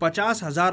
50,000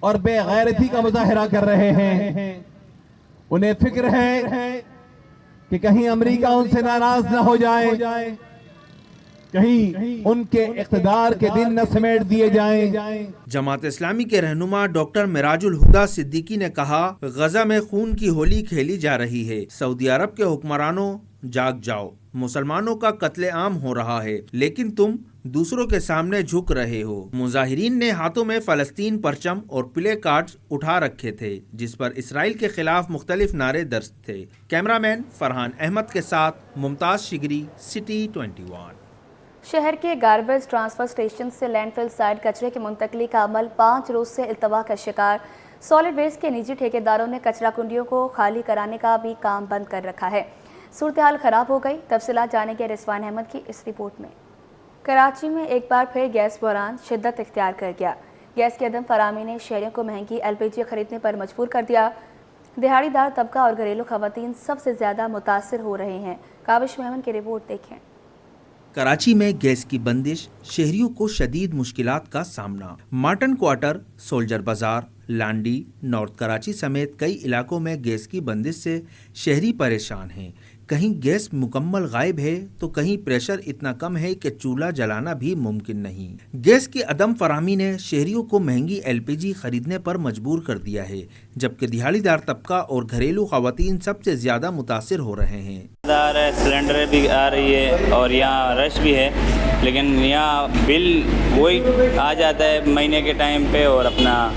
اور بے غیرتی کا مظاہرہ کر رہے ہیں. انہیں فکر ہے کہ کہیں امریکہ ان سے ناراض نہ ہو جائے, کہیں ان کے اقتدار کے دن نہ سمیٹ دیے جائیں. جماعت اسلامی کے رہنما ڈاکٹر مراج الہدیٰ صدیقی نے کہا, غزہ میں خون کی ہولی کھیلی جا رہی ہے. سعودی عرب کے حکمرانوں جاگ جاؤ, مسلمانوں کا قتل عام ہو رہا ہے لیکن تم دوسروں کے سامنے جھک رہے ہو. مظاہرین نے ہاتھوں میں فلسطین پرچم اور پلے کارڈز اٹھا رکھے تھے جس پر اسرائیل کے خلاف مختلف نعرے درج تھے. کیمرامین فرحان احمد کے ساتھ ممتاز شگری, سٹی 21. شہر کے گاربیج ٹرانسفر اسٹیشن سے لینڈ فل سائڈ کچرے کی منتقلی کا عمل 5 روز سے التوا کا شکار. سالڈ ویسٹ کے نجی ٹھیکیداروں نے کچرا کنڈیوں کو خالی کرانے کا بھی کام بند کر رکھا ہے. صورتحال خراب ہو گئی. تفصیلات جانیں گے رضوان احمد کی اس رپورٹ میں. کراچی میں ایک بار پھر گیس بحران شدت اختیار کر گیا. گیس کی عدم فراہمی نے شہریوں کو مہنگی LPG خریدنے پر مجبور کر دیا. دہاڑی دار طبقہ اور گھریلو خواتین سب سے زیادہ متاثر ہو رہے ہیں. کاوش محمد کی رپورٹ دیکھیں. کراچی میں گیس کی بندش شہریوں کو شدید مشکلات کا سامنا. مارٹن کوارٹر, سولجر بازار, لانڈی, نارتھ کراچی سمیت کئی علاقوں میں گیس کی بندش سے شہری پریشان ہیں. کہیں گیس مکمل غائب ہے تو کہیں پریشر اتنا کم ہے کہ چولہا جلانا بھی ممکن نہیں. گیس کی عدم فراہمی نے شہریوں کو مہنگی LPG خریدنے پر مجبور کر دیا ہے, جبکہ دہاڑی دار طبقہ اور گھریلو خواتین سب سے زیادہ متاثر ہو رہے ہیں. سلنڈر بھی آ رہی ہے اور یہاں رش بھی ہے, لیکن یہاں بل وہی آ جاتا ہے مہینے کے ٹائم پہ, اور اپنا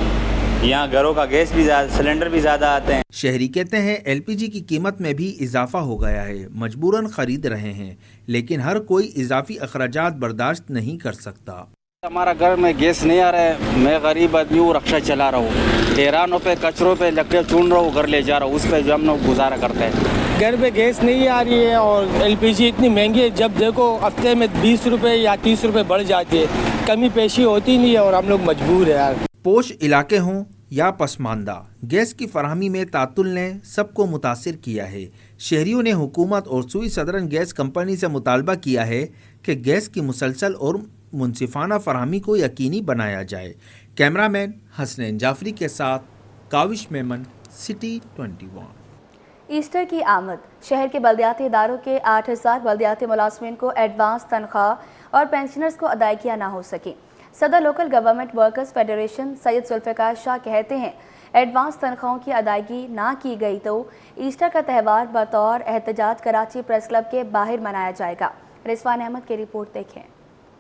یہاں گھروں کا گیس بھی زیادہ, سلنڈر بھی زیادہ آتے ہیں. شہری کہتے ہیں LPG کی قیمت میں بھی اضافہ ہو گیا ہے, مجبوراً خرید رہے ہیں, لیکن ہر کوئی اضافی اخراجات برداشت نہیں کر سکتا. ہمارا گھر میں گیس نہیں آ رہا ہے, میں غریب آدمی ہوں, رکشہ چلا رہا ہوں, ٹیرانوں پہ کچروں پہ لکڑیاں چون رہا ہوں, گھر لے جا رہا ہوں, اس پہ جو ہم لوگ گزارا کرتے ہیں. گھر پہ گیس نہیں آ رہی ہے اور LPG اتنی مہنگی ہے, جب دیکھو ہفتے میں 20 روپے یا 30 روپے بڑھ جاتی ہے, کمی پیشی ہوتی نہیں ہے اور ہم لوگ مجبور ہیں یار. پوش علاقے ہوں یا پسماندہ, گیس کی فراہمی میں تعطل نے سب کو متاثر کیا ہے. شہریوں نے حکومت اور سوئی صدرن گیس کمپنی سے مطالبہ کیا ہے کہ گیس کی مسلسل اور منصفانہ فراہمی کو یقینی بنایا جائے. کیمرامین حسنین جعفری کے ساتھ کاوش میمن, سٹی 21. ایسٹر کی آمد. شہر کے بلدیاتی اداروں کے 8000 بلدیاتی ملازمین کو ایڈوانس تنخواہ اور پینشنرز کو ادائیگیاں نہ ہو سکیں. صدر لوکل گورنمنٹ ورکرز فیڈریشن سید ذوالفقار شاہ کہتے ہیں ایڈوانس تنخواہوں کی ادائیگی نہ کی گئی تو ایسٹر کا تہوار بطور احتجاج کراچی پریس کلب کے باہر منایا جائے گا. رضوان احمد کی رپورٹ دیکھیں.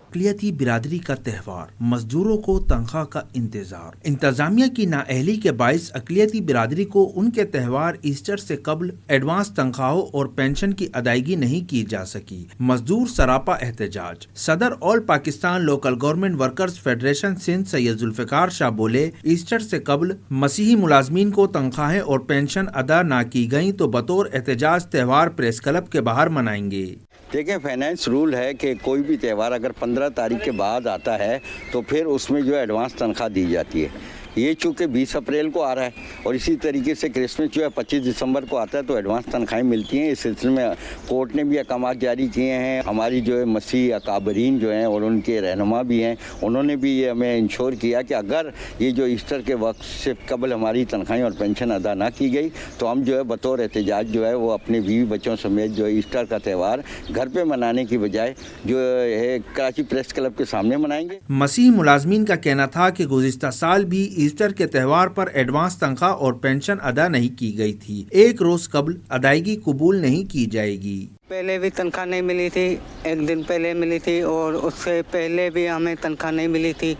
اقلیتی برادری کا تہوار, مزدوروں کو تنخواہ کا انتظار. انتظامیہ کی نااہلی کے باعث اقلیتی برادری کو ان کے تہوار ایسٹر سے قبل ایڈوانس تنخواہوں اور پینشن کی ادائیگی نہیں کی جا سکی. مزدور سراپا احتجاج. صدر all Pakistan local government workers federation Sindh Syed Zulfiqar Shah بولے, ایسٹر سے قبل مسیحی ملازمین کو تنخواہیں اور پینشن ادا نہ کی گئیں تو بطور احتجاج تہوار پریس کلب کے باہر منائیں گے. دیکھیں, فائنینس رول ہے کہ کوئی بھی تہوار اگر 15 تاریخ کے بعد آتا ہے تو پھر اس میں جو ہے ایڈوانس تنخواہ دی جاتی ہے. یہ چونکہ 20 اپریل کو آ رہا ہے اور اسی طریقے سے کرسمس جو ہے 25 دسمبر کو آتا ہے تو ایڈوانس تنخواہیں ملتی ہیں. اس سلسلے میں کورٹ نے بھی احکامات جاری کیے ہیں. ہماری جو ہے مسیح اکابرین جو ہیں اور ان کے رہنما بھی ہیں, انہوں نے بھی یہ ہمیں انشور کیا کہ اگر یہ جو ایسٹر کے وقت سے قبل ہماری تنخواہیں اور پینشن ادا نہ کی گئی تو ہم جو ہے بطور احتجاج جو ہے وہ اپنے بیوی بچوں سمیت جو ایسٹر کا تہوار گھر پہ منانے کی بجائے جو ہے کراچی پریس کلب کے سامنے منائیں گے. مسیحی ملازمین کا کہنا تھا کہ گزشتہ سال بھی ایسٹر کے تہوار پر ایڈوانس تنخواہ اور پینشن ادا نہیں کی گئی تھی. ایک روز قبل ادائیگی قبول نہیں کی جائے گی. پہلے بھی تنخواہ نہیں ملی تھی, ایک دن پہلے ملی تھی اور اس سے پہلے بھی ہمیں تنخواہ نہیں ملی تھی.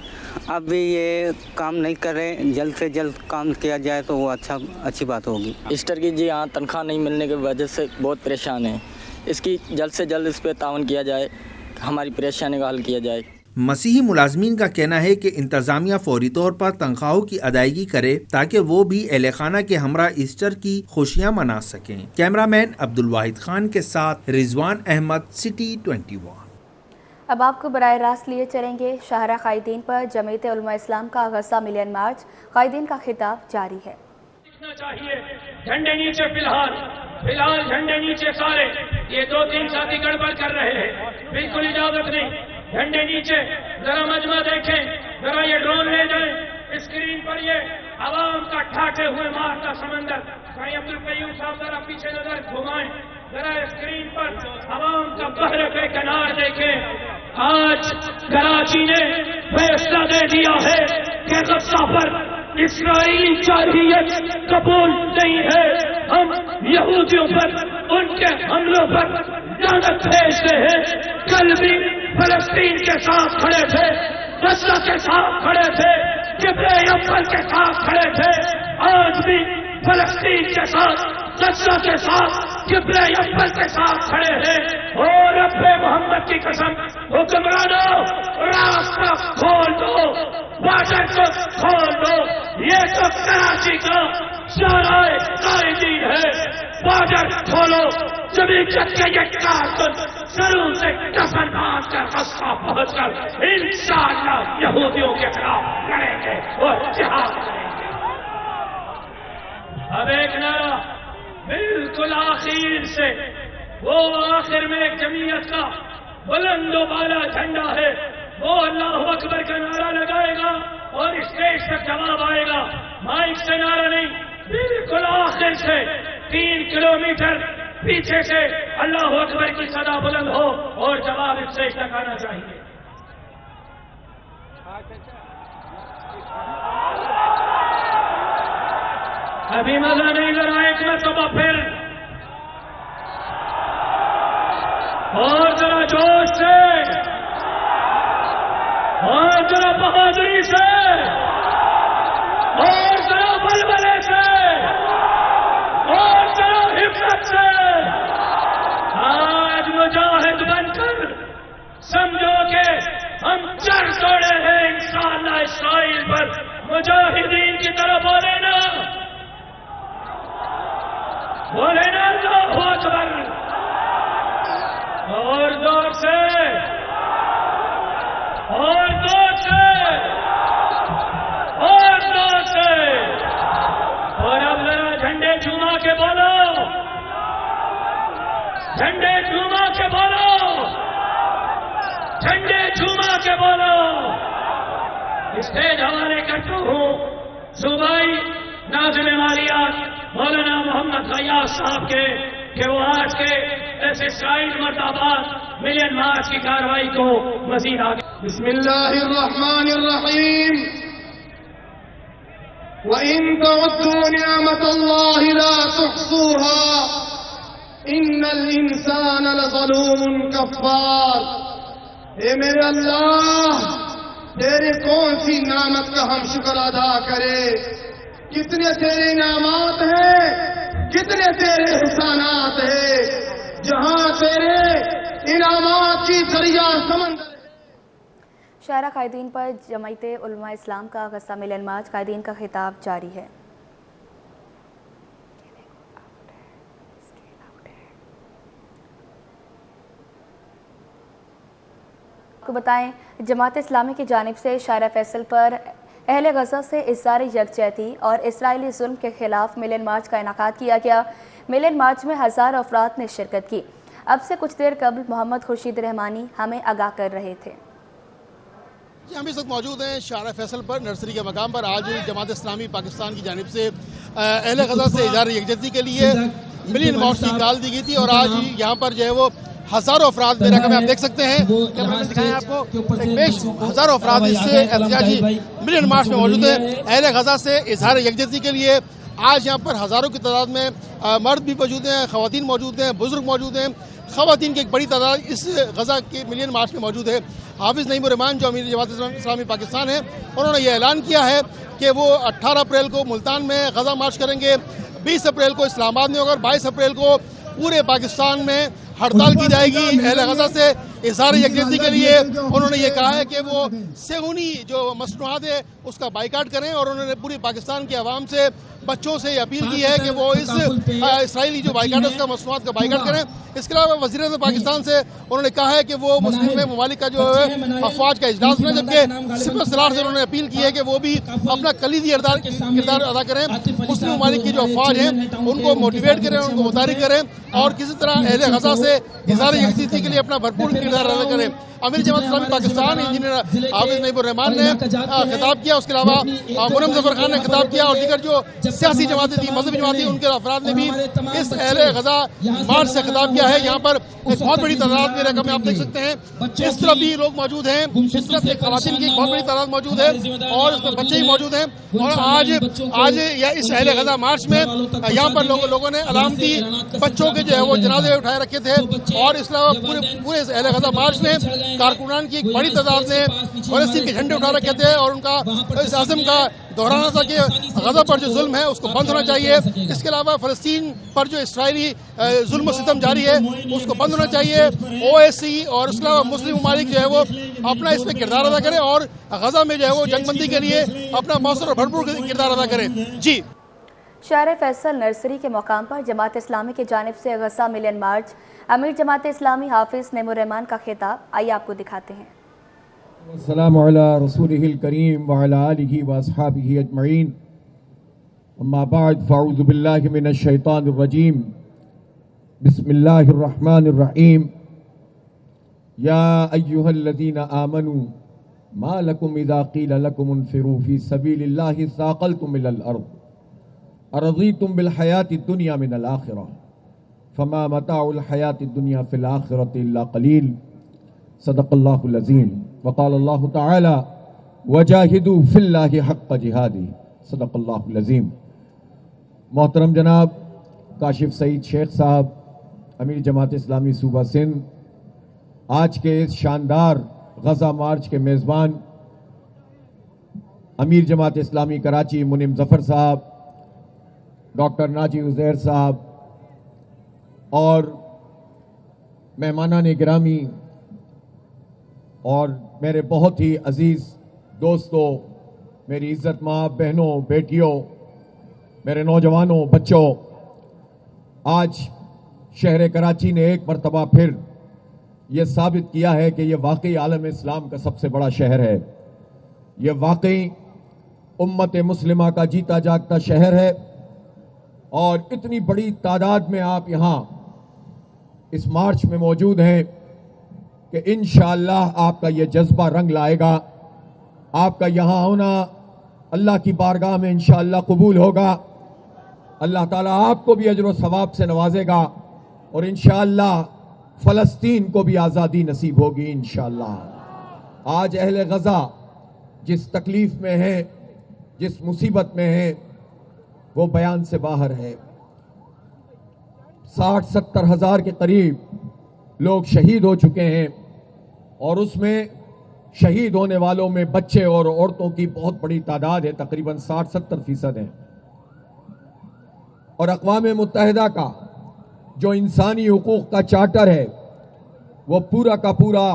اب بھی یہ کام نہیں کر رہے, جلد سے جلد کام کیا جائے تو وہ اچھی بات ہوگی. ایسٹر کی جی ہاں تنخواہ نہیں ملنے کی وجہ سے بہت پریشان ہیں. اس کی جلد سے جلد اس پہ تعاون کیا جائے, ہماری پریشانی کا حل کیا جائے. مسیحی ملازمین کا کہنا ہے کہ انتظامیہ فوری طور پر تنخواہوں کی ادائیگی کرے تاکہ وہ بھی اہل خانہ کے ہمراہ ایسٹر کی خوشیاں منا سکیں. کیمرامین عبدالواحد خان کے ساتھ رضوان احمد, سٹی 21. اب آپ کو براہ راست لیے چلیں گے شاہراہ قائدین پر. جمعیت علماء اسلام کا غزہ ملین مارچ, قائدین کا خطاب جاری ہے. چاہیے جھنڈے نیچے فی الحال جھنڈے نیچے سارے. یہ 2-3 ساتھی گڑبڑ کر رہے ہیں, بالکل اجازت نہیں. جھنڈے نیچے, ذرا مجمع دیکھیں, ذرا یہ ڈرون لے جائیں, اسکرین پر یہ عوام کا ٹھاٹے ہوئے مارتا سمندر. کہیں عبد القیوم صاحب ذرا پیچھے نظر گھمائیں, ذرا اسکرین پر عوام کا بحر بے کنار دیکھیں. آج کراچی نے فیصلہ دے دیا ہے کہ غزہ پر اسرائیلی جارحیت قبول نہیں ہے. ہم یہودیوں پر ان کے حملوں پر لعنت بھیجتے ہیں. کل بھی فلسطین کے ساتھ کھڑے تھے, غزہ کے ساتھ کھڑے تھے, قبلہ اول کے ساتھ کھڑے تھے. آج بھی فلسطین کے ساتھ, غزہ کے ساتھ, قبلہ اول کے ساتھ کھڑے ہیں. اور رب محمد کی قسم, حکمرانوں راستہ کھول دو, بارڈر کو کھول دو. یہ تو کراچی کا شاہراہ قائدین ہے. بارڈر کھولو, زمین چک کے یہ کارکن ضرور سے کفن باندھ کر غزہ پہنچ کر انشاءاللہ یہودیوں کے خلاف لڑیں گے اور جہاد کریں گے. اب ایک نعرہ بالکل آخر سے, وہ آخر میں ایک جمعیت کا بلند و بالا جھنڈا ہے, وہ اللہ اکبر کا نعرہ لگائے گا اور اسٹیج تک جواب آئے گا. مائک سے نعرہ نہیں, بالکل آخر سے 3 کلومیٹر پیچھے سے اللہ اکبر کی صدا بلند ہو اور جواب اسٹیج تک آنا چاہیے. ابھی مزہ نہیں ذرا ایک مرتبہ پھر, اور ذرا جوش سے, اور ذرا بہادری سے, اور ذرا بلبلے سے, اور ذرا حفظ سے. آج مجاہد بن کر سمجھو کہ ہم چر توڑے ہیں انشاءاللہ اسرائیل پر. مجاہدین کی طرف بولے نا, بولے نا اللہ اکبر, اور زور سے, اور زور سے, اور زور سے. اور اب ذرا جھنڈے جھوما کے بولو, جھنڈے جھوما کے بولو, جھنڈے جھوما کے بولو. اسٹیج حوالے کرتا ہوں صوبائی ناظم مالیات مولانا محمد فیاض صاحب کے, کہ وہ آج کے ایسے اسرائیل مرد آباد ملین مارچ کی کارروائی کو مزید آگے. بسم اللہ الرحمن الرحیم. وَإِن تَعُدُّوا نِعْمَةَ اللَّهِ لَا تُحْصُوهَا إِنَّ الْإِنسَانَ لَظَلُومٌ كَفَّارٌ. اے میرے اللہ, تیرے کون سی نعمت کا ہم شکر ادا کرے. کتنے تیرے انعامات ہیں, کتنے تیرے احسانات ہیں, جہاں تیرے انعامات کی دریا سمندر. شاہراہ قائدین پر جمعیت علماء اسلام کا غزہ ملین مارچ, قائدین کا خطاب جاری ہے. آپ کو بتائیں, جماعت اسلامی کی جانب سے شاہراہ فیصل پر اہل غزہ سے اظہار یکجہتی اور اسرائیلی ظلم کے خلاف ملین مارچ کا انعقاد کیا گیا. ملین مارچ میں ہزاروں افراد نے شرکت کی. اب سے کچھ دیر قبل محمد خورشید رحمانی ہمیں آگاہ کر رہے تھے. ہم اس وقت موجود ہیں شاہراہ فیصل پر, نرسری کے مقام پر. آج جماعت اسلامی پاکستان کی جانب سے اہل غزہ سے اظہار یکجہتی کے لیے ملین مارچ کی کال دی گئی تھی, اور آج یہاں پر جو ہے وہ ہزاروں افراد میں رقم آپ دیکھ سکتے ہیں, دکھائیں آپ کو, ہزاروں افراد اس سے احتجاجی ملین مارچ میں موجود ہیں. اہل غزہ سے اظہار یکجہتی کے لیے آج یہاں پر ہزاروں کی تعداد میں مرد بھی موجود ہیں, خواتین موجود ہیں, بزرگ موجود ہیں. خواتین کی ایک بڑی تعداد اس غزہ کے ملین مارچ میں موجود ہے. حافظ نعیم الرحمان جو امیر جماعت اسلامی پاکستان ہے, انہوں نے یہ اعلان کیا ہے کہ وہ 18 اپریل کو ملتان میں غزہ مارچ کریں گے, 20 اپریل کو اسلام آباد میں ہوگا, اور 22 اپریل کو پورے پاکستان میں ہڑتال کی جائے گی. اہل غزہ سے اظہار یکجہتی کے لیے انہوں نے یہ کہا ہے کہ وہ صہیونی جو مصنوعات ہے اس کا بائیکاٹ کریں, اور انہوں نے پوری پاکستان کے عوام سے, بچوں سے یہ اپیل کی ہے کہ وہ اس اسرائیلی جو بائیکاٹ ہے اس کا مصنوعات کا بائیکاٹ کریں. اس کے علاوہ وزیر اعظم پاکستان سے انہوں نے کہا ہے کہ وہ مسلم ممالک کا جو ہے افواج کا اجلاس میں, جبکہ سپر سالار سے انہوں نے اپیل کی ہے کہ وہ بھی اپنا کلیدی کردار ادا کریں, مسلم ممالک کی جو افواج ہیں ان کو موٹیویٹ کریں, ان کو متحرک کریں, اور کسی طرح اہل غزہ سے اظہار یکجہتی کے لیے اپنا بھرپور کردار ادا کریں. امیر جماعت اسلامی پاکستان انجینئر حافظ نعیب الرحمان نے خطاب کیا, اس کے علاوہ منم ظفر خان نے خطاب کیا, اور دیگر جو سیاسی جماعتیں تھیں, مذہبی جماعتیں, ان کے افراد نے بھی اس اہل غزہ مارچ سے خطاب کیا ہے. یہاں پر ایک بہت بڑی تعداد میں رقم آپ دیکھ سکتے ہیں, اس طرف بھی لوگ موجود ہیں, اس طرف ایک خواتین کی ایک بہت بڑی تعداد موجود ہے, اور اس میں بچے بھی موجود ہیں. اور آج اس اہل غزہ مارچ میں یہاں پر لوگوں نے علامتی بچوں کے جو ہے وہ جنازے اٹھائے رکھے تھے, اور اس علاوہ پورے اہل غزہ مارچ میں کارکنان کی ایک بڑی تعداد نے فلسطین کے جھنڈے اٹھا رکھے تھے, اور ان کا اس عزم کا دہرانا تھا کہ غزہ پر جو ظلم ہے اس کو بند ہونا چاہیے. اس کے علاوہ فلسطین پر جو اسرائیلی ظلم و ستم جاری ہے اس کو بند ہونا چاہیے. OAC اور اس کے علاوہ مسلم ممالک جو ہے وہ اپنا اس میں کردار ادا کریں, اور غزہ میں جو ہے وہ جنگ بندی کے لیے اپنا مؤثر اور بھرپور کردار ادا کریں. جی, شہر فیصل نرسری کے مقام پر جماعت اسلامی کی جانب سے غزہ ملین مارچ. امیر جماعت اسلامی حافظ نعیم الرحمان کا خطاب آئیے آپ کو دکھاتے ہیں. السلام علی رسولہ الکریم وعلی آلہ واصحابہ اجمعین. اما بعد فاعوذ باللہ من الشیطان الرجیم. بسم اللہ الرحمن الرحیم. یا ایہا الذین آمنوا ما لکم اذا قیل لکم انفروا فی سبیل اللہ ثاقلتم الی الارض ارضیتم بالحیاة الدنیا من الآخرہ فما متاع الحیاة الدنیا فی الآخرۃ الا قلیل. صدق اللہ العظیم. وقال اللہ تعالی وجاہدوا فی اللہ حق جہادہ. صدق اللہ العظیم. محترم جناب کاشف سعید شیخ صاحب, امیر جماعت اسلامی صوبہ سندھ, آج کے اس شاندار غزہ مارچ کے میزبان امیر جماعت اسلامی کراچی منم ظفر صاحب, ڈاکٹر ناجی عزیر صاحب, اور مہمانان گرامی, اور میرے بہت ہی عزیز دوستوں, میری عزت ماں بہنوں, بیٹیوں, میرے نوجوانوں, بچوں, آج شہر کراچی نے ایک مرتبہ پھر یہ ثابت کیا ہے کہ یہ واقعی عالم اسلام کا سب سے بڑا شہر ہے. یہ واقعی امت مسلمہ کا جیتا جاگتا شہر ہے, اور اتنی بڑی تعداد میں آپ یہاں اس مارچ میں موجود ہیں کہ انشاءاللہ آپ کا یہ جذبہ رنگ لائے گا. آپ کا یہاں ہونا اللہ کی بارگاہ میں انشاءاللہ قبول ہوگا. اللہ تعالیٰ آپ کو بھی اجر و ثواب سے نوازے گا, اور انشاءاللہ فلسطین کو بھی آزادی نصیب ہوگی انشاءاللہ. آج اہل غزہ جس تکلیف میں ہیں, جس مصیبت میں ہیں, وہ بیان سے باہر ہے. 60-70 ہزار کے قریب لوگ شہید ہو چکے ہیں, اور اس میں شہید ہونے والوں میں بچے اور عورتوں کی بہت بڑی تعداد ہے, تقریباً 60-70% ہیں. اور اقوام متحدہ کا جو انسانی حقوق کا چارٹر ہے وہ پورا کا پورا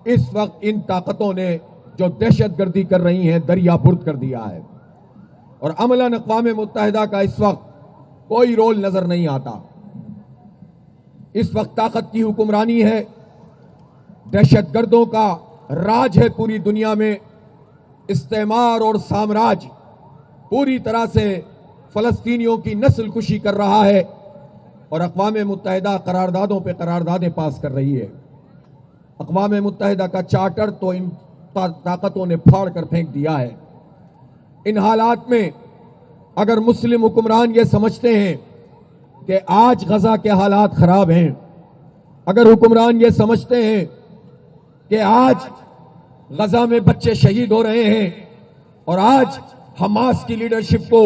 اس وقت ان طاقتوں نے جو دہشت گردی کر رہی ہیں دریا برد کر دیا ہے, اور عملاً اقوام متحدہ کا اس وقت کوئی رول نظر نہیں آتا. اس وقت طاقت کی حکمرانی ہے, دہشت گردوں کا راج ہے پوری دنیا میں. استعمار اور سامراج پوری طرح سے فلسطینیوں کی نسل کشی کر رہا ہے, اور اقوام متحدہ قراردادوں پہ قراردادیں پاس کر رہی ہے. اقوام متحدہ کا چارٹر تو ان طاقتوں نے پھاڑ کر پھینک دیا ہے. ان حالات میں اگر مسلم حکمران یہ سمجھتے ہیں کہ آج غزہ کے حالات خراب ہیں, اگر حکمران یہ سمجھتے ہیں کہ آج غزہ میں بچے شہید ہو رہے ہیں, اور آج حماس کی لیڈرشپ کو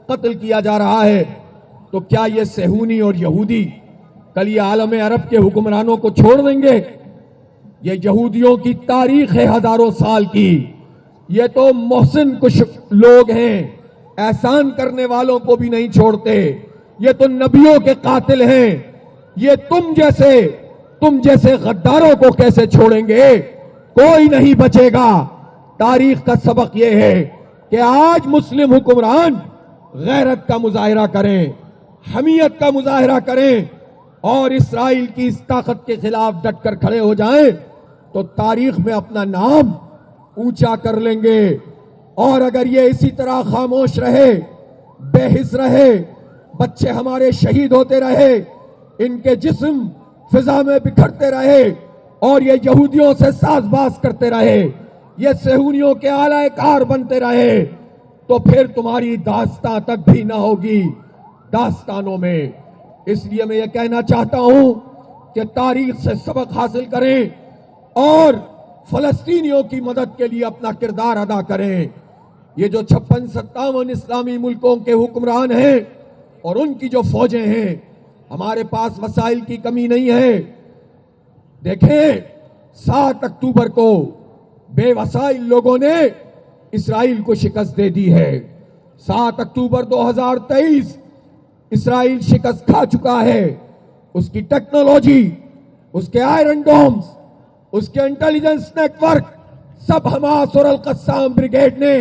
قتل کیا جا رہا ہے, تو کیا یہ صہیونی اور یہودی کل یہ عالم عرب کے حکمرانوں کو چھوڑ دیں گے؟ یہ یہودیوں کی تاریخ ہے ہزاروں سال کی. یہ تو محسن کچھ لوگ ہیں, احسان کرنے والوں کو بھی نہیں چھوڑتے. یہ تو نبیوں کے قاتل ہیں. یہ تم جیسے غداروں کو کیسے چھوڑیں گے؟ کوئی نہیں بچے گا. تاریخ کا سبق یہ ہے کہ آج مسلم حکمران غیرت کا مظاہرہ کریں, حمیت کا مظاہرہ کریں, اور اسرائیل کی اس طاقت کے خلاف ڈٹ کر کھڑے ہو جائیں تو تاریخ میں اپنا نام اونچا کر لیں گے. اور اگر یہ اسی طرح خاموش رہے, بے حس رہے, بچے ہمارے شہید ہوتے رہے, ان کے جسم فضا میں بکھرتے رہے, اور یہ یہودیوں سے ساز باز کرتے رہے, یہ صہیونیوں کے آلہ کار بنتے رہے, تو پھر تمہاری داستان تک بھی نہ ہوگی داستانوں میں. اس لیے میں یہ کہنا چاہتا ہوں کہ تاریخ سے سبق حاصل کریں اور فلسطینیوں کی مدد کے لیے اپنا کردار ادا کریں. یہ جو 56-57 اسلامی ملکوں کے حکمران ہیں اور ان کی جو فوجیں ہیں, ہمارے پاس وسائل کی کمی نہیں ہے. دیکھیں 7 اکتوبر کو بے وسائل لوگوں نے اسرائیل کو شکست دے دی ہے. 7 اکتوبر 2023 اسرائیل شکست کھا چکا ہے. اس کی ٹیکنالوجی, اس کے آئرن ڈومز, اس کے انٹیلیجنس نیٹ ورک سب حماس اور القسام بریگیڈ نے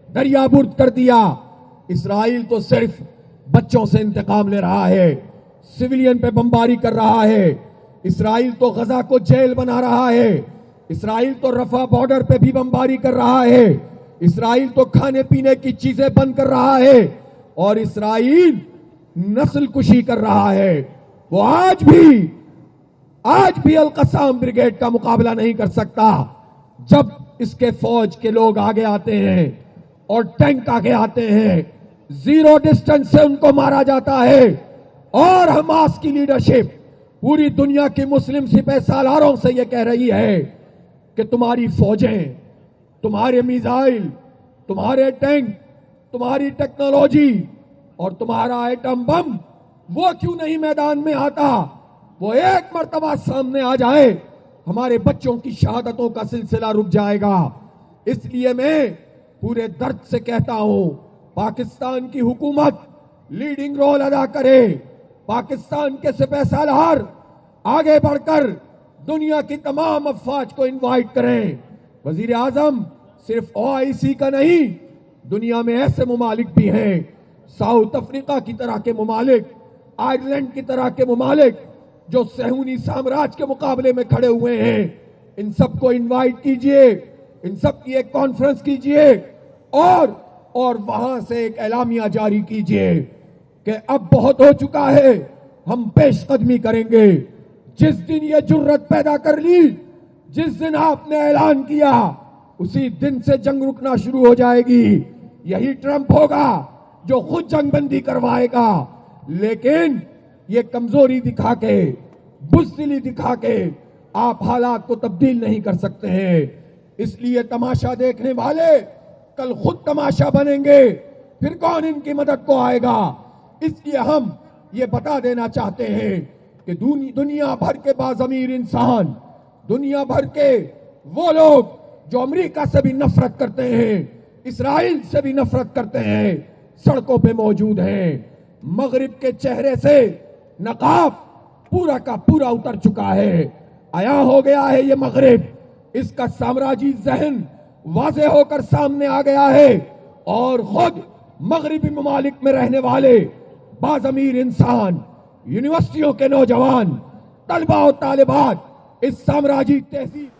دریابرد کر دیا. اسرائیل تو صرف بچوں سے انتقام لے رہا ہے, سویلین پہ بمباری کر رہا ہے. اسرائیل تو غزہ کو جیل بنا رہا ہے. اسرائیل تو رفح بارڈر پہ بھی بمباری کر رہا ہے. اسرائیل تو کھانے پینے کی چیزیں بند کر رہا ہے. اور اسرائیل نسل کشی کر رہا ہے. وہ آج بھی القسام بریگیڈ کا مقابلہ نہیں کر سکتا. جب اس کے فوج کے لوگ آگے آتے ہیں اور ٹینک آگے آتے ہیں, 0 ڈسٹنس سے ان کو مارا جاتا ہے. اور حماس کی لیڈرشپ پوری دنیا کی مسلم سپہ سالاروں سے یہ کہہ رہی ہے کہ تمہاری فوجیں, تمہارے میزائل, تمہارے ٹینک, تمہاری ٹیکنالوجی اور تمہارا ایٹم بم وہ کیوں نہیں میدان میں آتا. وہ ایک مرتبہ سامنے آ جائے, ہمارے بچوں کی شہادتوں کا سلسلہ رک جائے گا. اس لیے میں پورے درد سے کہتا ہوں, پاکستان کی حکومت لیڈنگ رول ادا کرے. پاکستان کے سپہ سالار آگے بڑھ کر دنیا کی تمام افواج کو انوائٹ کریں. وزیر اعظم صرف OIC کا نہیں, دنیا میں ایسے ممالک بھی ہیں, ساؤتھ افریقہ کی طرح کے ممالک, آئرلینڈ کی طرح کے ممالک جو صہیونی سامراج کے مقابلے میں کھڑے ہوئے ہیں. ان سب کو انوائٹ کیجئے, ان سب کی ایک کانفرنس کیجئے اور وہاں سے ایک اعلامیہ جاری کیجئے کہ اب بہت ہو چکا ہے, ہم پیش قدمی کریں گے. جس دن یہ جرت پیدا کر لی, جس دن آپ نے اعلان کیا, اسی دن سے جنگ رکنا شروع ہو جائے گی. یہی ٹرمپ ہوگا جو خود جنگ بندی کروائے گا. لیکن یہ کمزوری دکھا کے, بزدلی دکھا کے آپ حالات کو تبدیل نہیں کر سکتے ہیں. اس لیے تماشا دیکھنے والے کل خود تماشا بنیں گے, پھر کون ان کی مدد کو آئے گا. اس لیے ہم یہ بتا دینا چاہتے ہیں کہ دنیا بھر کے باضمیر انسان, دنیا بھر کے وہ لوگ جو امریکہ سے بھی نفرت کرتے ہیں, اسرائیل سے بھی نفرت کرتے ہیں, سڑکوں پہ موجود ہیں. مغرب کے چہرے سے نقاب پورا کا پورا اتر چکا ہے. عیاں ہو گیا ہے یہ مغرب, اس کا سامراجی ذہن واضح ہو کر سامنے آ گیا ہے. اور خود مغربی ممالک میں رہنے والے باضمیر انسان, یونیورسٹیوں کے نوجوان, طلبہ و طالبات اس سامراجی تہذیب